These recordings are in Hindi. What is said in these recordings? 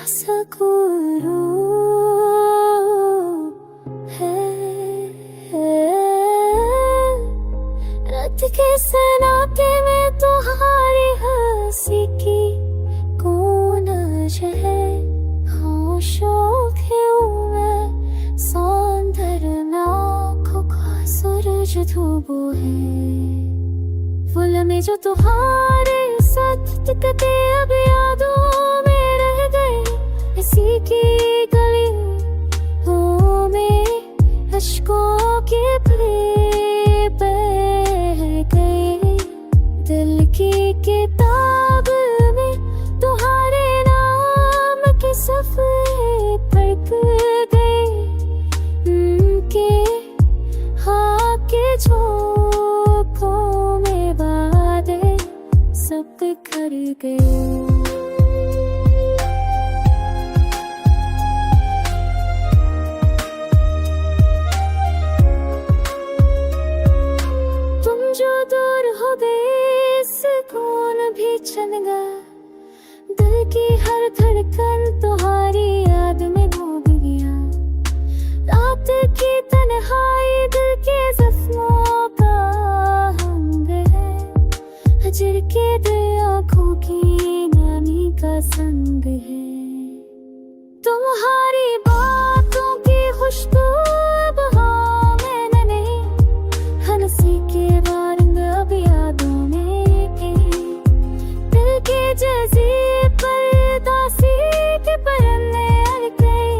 सकूरू है रात के सन्नाटे में तुम्हारी हंसी की गूंज है। होशों खेऊं मैं सौंदर्य में आँखों का सूरज धूप है। फूल में जो तुम्हारे साथ टिकते अब यादों में रह गए। इसी की गलियों में अश्कों के फुले बह गए। दिल की किताब में तुम्हारे नाम के सफ़े पढ़ गए। उनके हाँ के झोंकों में बादल सब कर गए। तुम जो दूर हो गए सुकून भी चल गया। दिल की हर धड़कन तुम्हारी याद में डूब गया। रात की तन्हाई दिल के जख्मों का हंग है। हजर के दिल आँखों की नानी का संग है। तुम्हारी बातों की खुशबू अब हाँ में नहीं। हंसी के बारिंद अब यादों में कहीं। दिल के जज़ीर पर दासी के परने अड़ गए।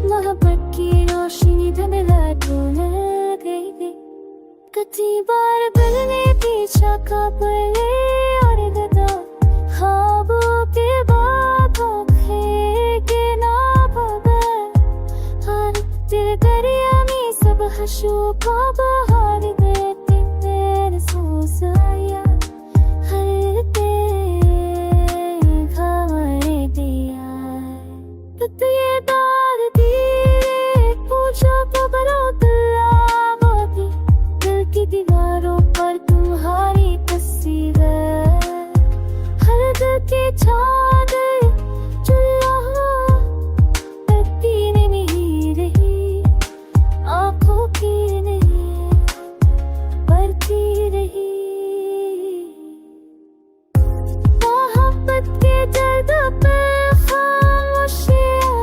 मोहब्बत की रोशनी धुंधला ढूंढ गई। कितनी बार दिल ने पीछा कपड़े और गदा ख्वाबों के बातों के ना भगा। हर दिल दरिया में सब हंसों को बहार गए। तेरे सोसाया हर तेरे खबरें दिया। ये दार दिए पूछो तो बरो दिलावती। दिल की दीवारों पर तुम्हारी तस्वीर। हर दिल की चादर चुल्ला तकती नहीं रही। आँखों की नहीं बढ़ती रही। मोहब्बत के दर्द पे खामोशियाँ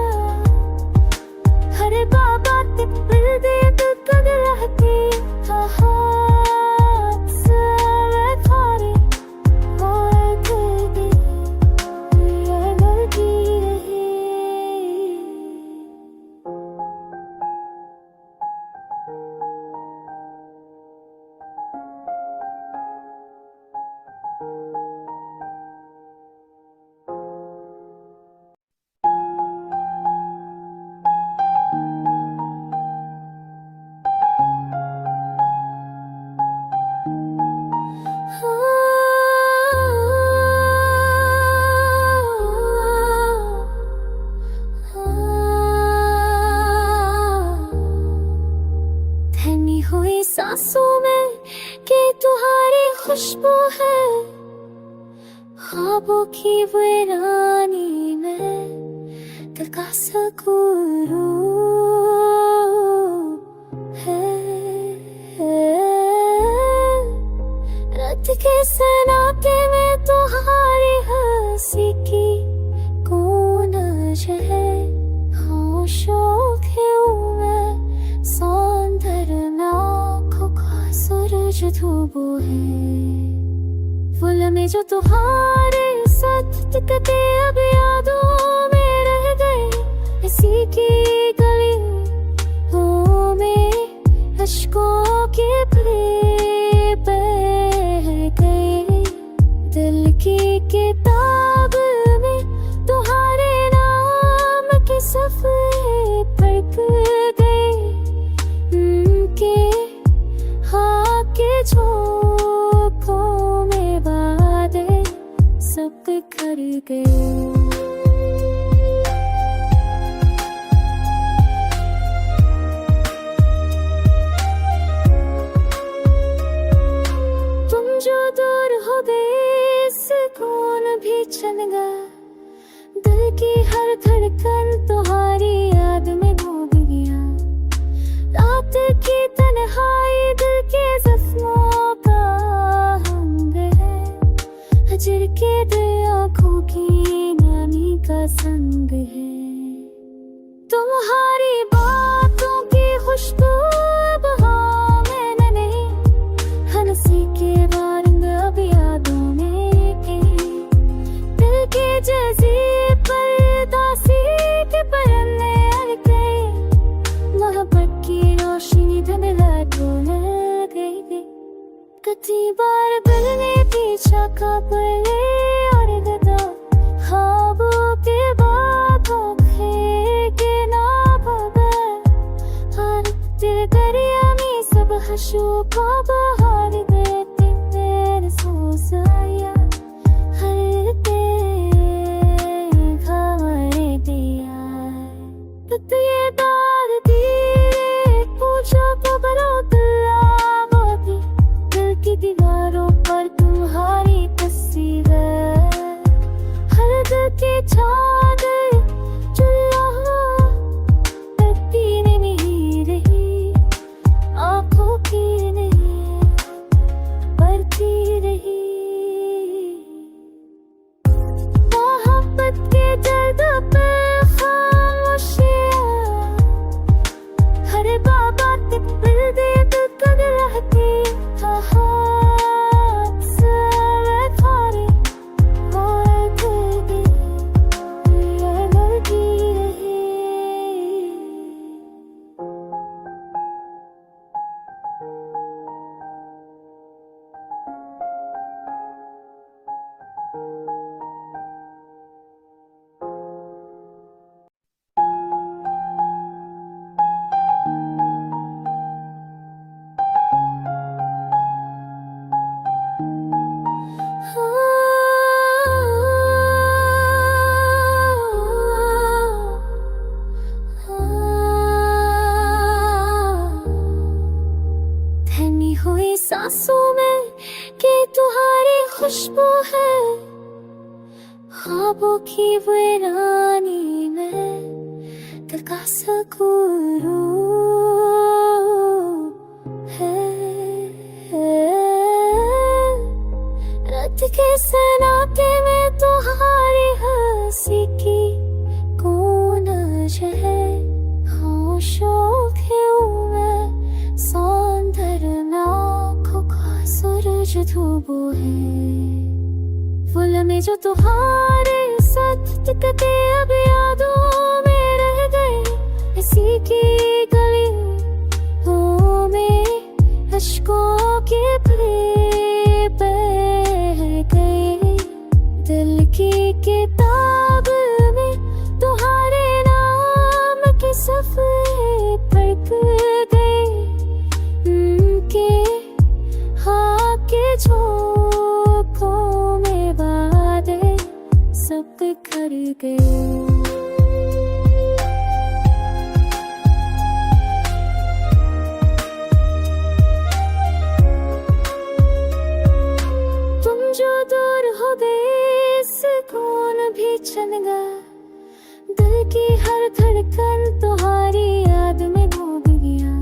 हर बाबा दिल दे दिल कद रहती। हाँ सब खारी और गई लड़ती रही। थमी हुई सांसों में कि तुम्हारी खुशबू है। ख्वाबों की वीरानी में दिल का सुकून है। रात के सन्नाटे में तुम्हारी हंसी की गूंज है। होशों खेऊं मैं सौंदर्य में आँखों का सूरज धूप है। फूल में जो तुम्हारे साथ टिकते अब यादों में रह गए। इसी की गलियों में अश्कों के फुले बह गए। दिल की किताब में तुम्हारे नाम के सफ़े पढ़ गए। उनके हाँ के झोंकों में बादल सब कर गए। तुम जो दूर हो गए सुकून भी चल गया। दिल की हर धड़कन तुम्हारी याद में डूब गया। रात की तन्हाई दिल के जख्मों का रंग है, हजर के दिल आँखों की नानी का संग है। तुम्हारी बातों की खुशबू अब हाँ मैंने नहीं, हंसी के रंग अब यादों में कहीं। दिल के जज़ीर पर दासी के परने अड़ गए, मोहब्बत की रोशनी धुंधला लग गई। कितनी बार दिल ने पीछा काबले और गदा, ख्वाबों के बातों के ना बगैर। हर दिल दरिया में सब हशू को बहार गए, तेरे सोच आया हर तेरे खबरें दिया। तो ये दार दिए पूछो खबरों दिलावती, दिल की दीवारों पर तुम्हारी तस्वीर है। हर दिल की चादर चुल्ला पीने में ही रही, आंखों की नहीं बढ़ती रही। मोहब्बत के दर्द पे खामोशियां, हर बाबा दिल दे दिल कर रहती। हाथ से खारे मोर दे ये लड़की रही। थमी हुई सांसों में कि तुम्हारी खुशबू है, ख्वाबों की वीरानी में दिल का सुकून है। रात के सन्नाटे में तुम्हारी हंसी की गूंज है। होशों में मैं सौंदर्य आँखों का सूरज धूप है। फूल में जो तुम्हारे साथ टिकते अब यादों में रह गए, इसी की गलियों में अश्कों के फुल बह गए। दिल की किताब में तुम्हारे नाम के सफ़े पढ़ गए, उनके हाथ के झोंकों में बादल सब कर गए। तुम जो दूर हो गए सुकून भी चल गया। दिल की हर धड़कन तुम्हारी याद में डूब गया।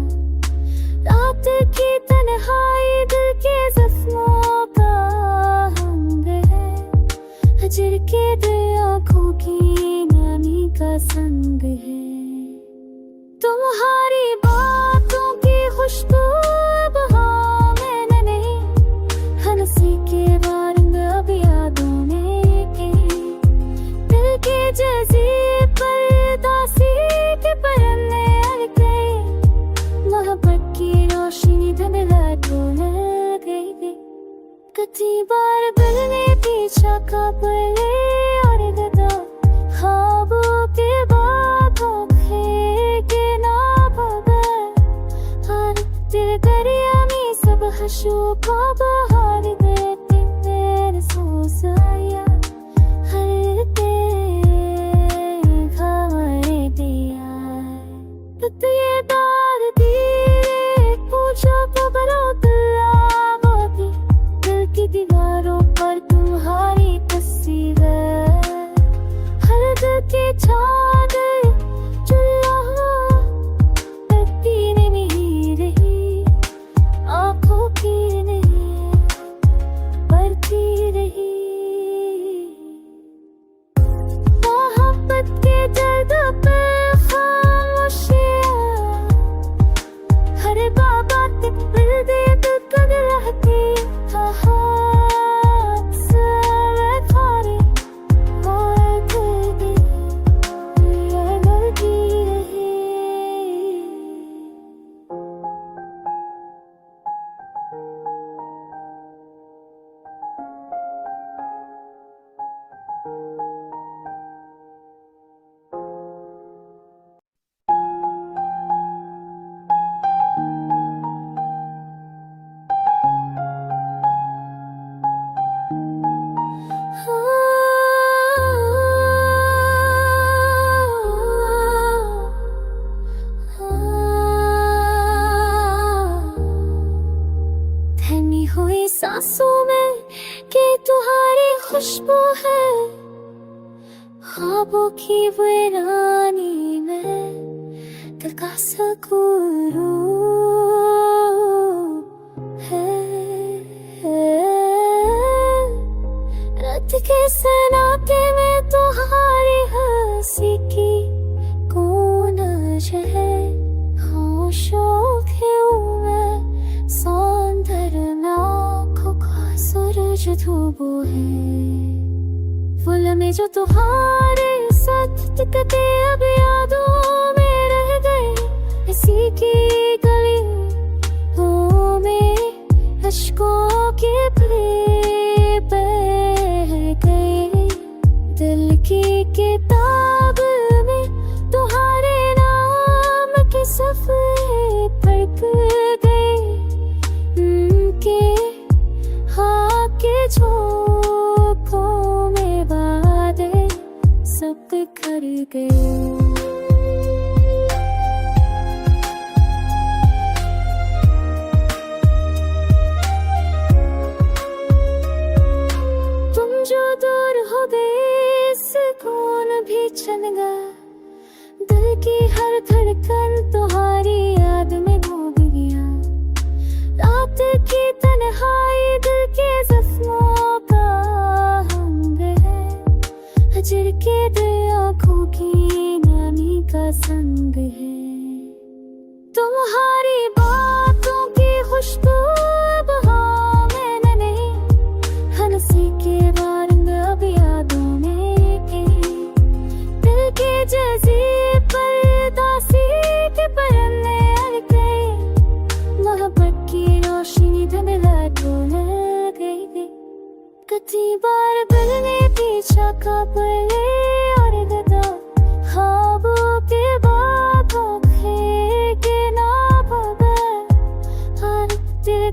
रात की तन्हाई दिल के जख्मों का रंग है, हजर के दिल आँखों की नानी का संग है। तुम्हारी बातों की खुशबू अब हाँ मैंने नहीं, हंसी के रंग अब यादों में कहीं। दिल के जज़ीर पर दासी के परने अड़ गए, मोहब्बत की रोशनी धुंधला लग गई। कितनी बार दिल ने पीछा काबले और गदा, ख्वाबों के बातों के ना बगैर। हर दिल दरिया में सब हशू को बहार गए, तेरे सोच आया हर तेरे खबरें दिया। तो ये दार दिए पूछो खबरों दिलावती, दिल की दीवारों पर तुम्हारी तस्वीर है। चादर चुल्हा पीने में ही रही, आंखों की नहीं बढ़ती रही। मोहब्बत के दर्द पे खामोशियां, हर बाबा तक मिल दे दिल कर रहती। थमी हुई सांसों में कि तुम्हारी खुशबू है, ख्वाबों की वीरानी में दिल का सुकून है। रात के सन्नाटे में तुम्हारी हंसी की गूंज है, होशों के मैं सौंदर्य में आँखों का सूरज धूबो है। फूल में जो तुम्हारे साथ टिकते अब यादों में रह गए, इसी की गलियों में अश्कों के फुले बह गए। दिल की किताब में तुम्हारे नाम के सफ़े पढ़ गए, उनके हाँ के झोंकों में बादल सब कर गए। तुम जो दूर हो गए सुकून भी चल गया, दिल की हर धड़कन तुम्हारी याद में डूब गया। रात की तन्हाई दिल के जख्मों का हंग है, हजर के दिल आँखों की नानी का संग है। तुम्हारी बातों की खुशबू अब हाँ में नहीं, हंसी के बारंग अब यादों में कहीं। दिल के जैसे परदासी के परने अड़ गए, मोहब्बत की रोशनी धुंधला ढूंढ गई। कितनी बार दिल ने पीछा का पले और गदा, ख्वाबों के बाद के ना भगा, हर दिल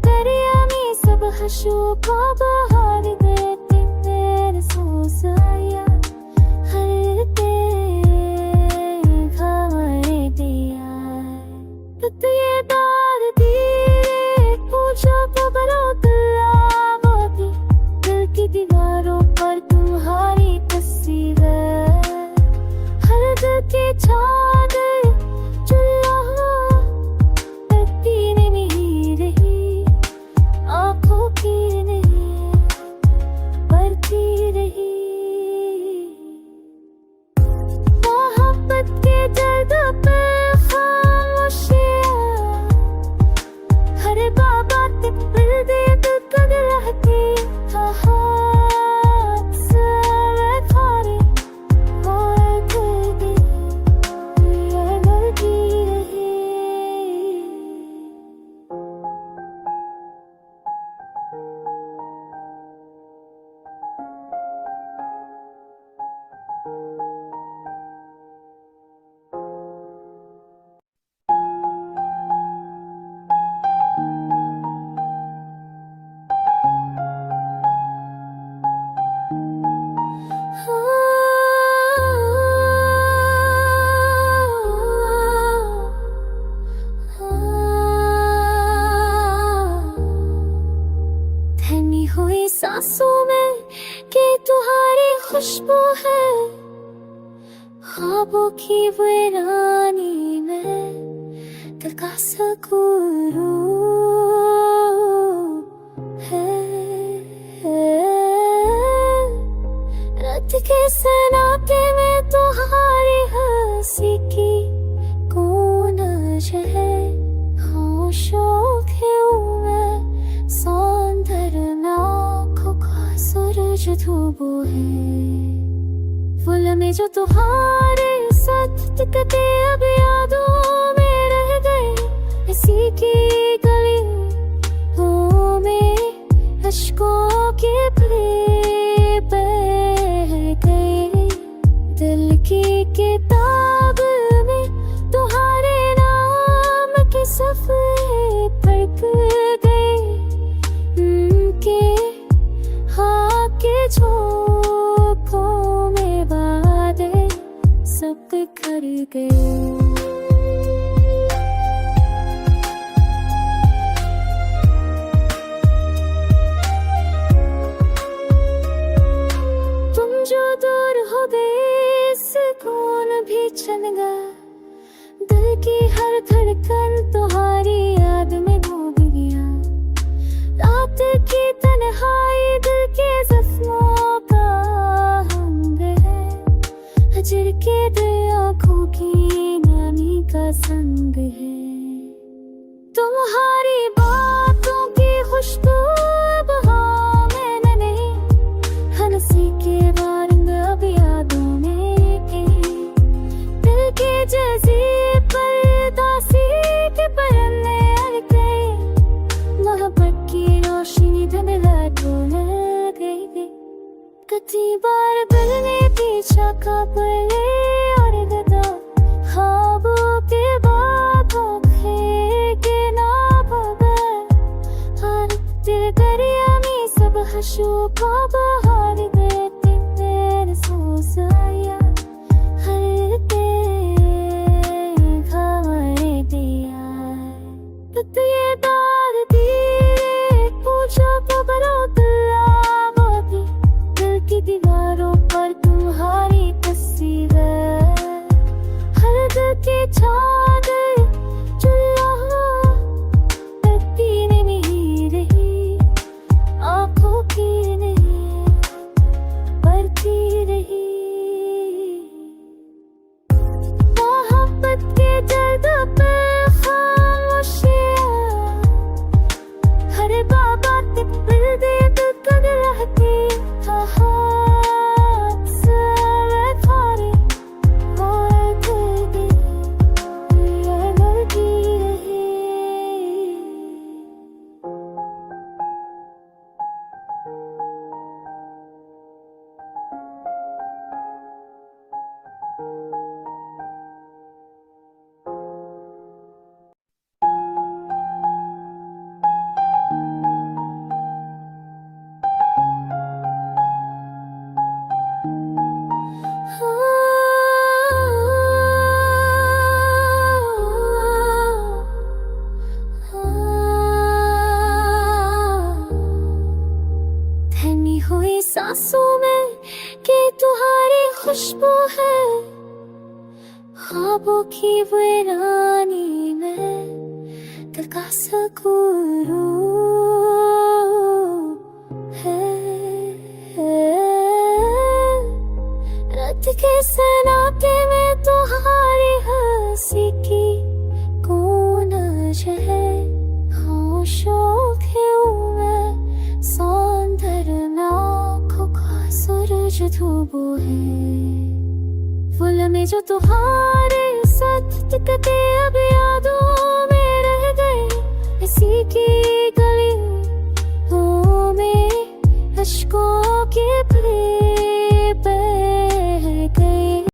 ख्वाबों की वीरानी में दिल का सुकून है। रात के सन्नाटे में तुम्हारी हंसी की गूंज है। होशों के मैं सौंदर्य में आँखों का सूरज धूप है। फूल में जो तुम्हारे साथ टिकते अब यादों में रह गए। इसी की गलियों में अश्कों के फुले बह गए। दिल की किताब में तुम्हारे नाम के सफ़े पढ़ गए। उनके हाथ के झोंकों में बादल सब कर गए। तुम जो दूर हो गए सुकून भी चल गया। दिल की हर धड़कन तुम्हारी याद में डूब गया। रात की तन्हाई दिल के जख्मों का रंग है। हजर के दिल आँखों की नानी का संग है। तुम्हारी बातों की खुशबू अब हाँ मैंने नहीं। हंसी के बारंग अब यादों में कहीं। दिल के जज़ीर पर दासी के परने अड़ गए। मोहब्बत की रोशनी धुंधला ढल गई। कितनी बार दिल ने पीछा काबले और गदा। ख्वाबों के बाद आँखें के ना भगा। हर दिल दरिया में सब हंसों का बहार गए। तेरे सोच आया हर तेरे खबरें दिया। ये दार दिए पूछो खबरों दिलावती। दिल की दीवारों पर तुम्हारी तस्वीर है। हर दिल की चादर चुल्हा तकदीर में ही रही। आँखों की नहीं बढ़ती रही। मोहब्बत के दर्द पे खामोशियाँ हर बाबा तक दिल दे दिल कर रहती। हाथ से खारे और कर दे ये लड़की रही। थमी हुई सांसों में कि तुम्हारी खुशबू है। ख्वाबों की वीरानी में दिल का सुकून है। रात के सन्नाटे में तुम्हारी हंसी की गूंज है। होशों के मैं सौंदर्य में आँखों का सूरज धूप है। फूल में जो तुम्हारे साथ टिकते अब यादों में रह गए। इसी की गलियों में अश्कों के फुले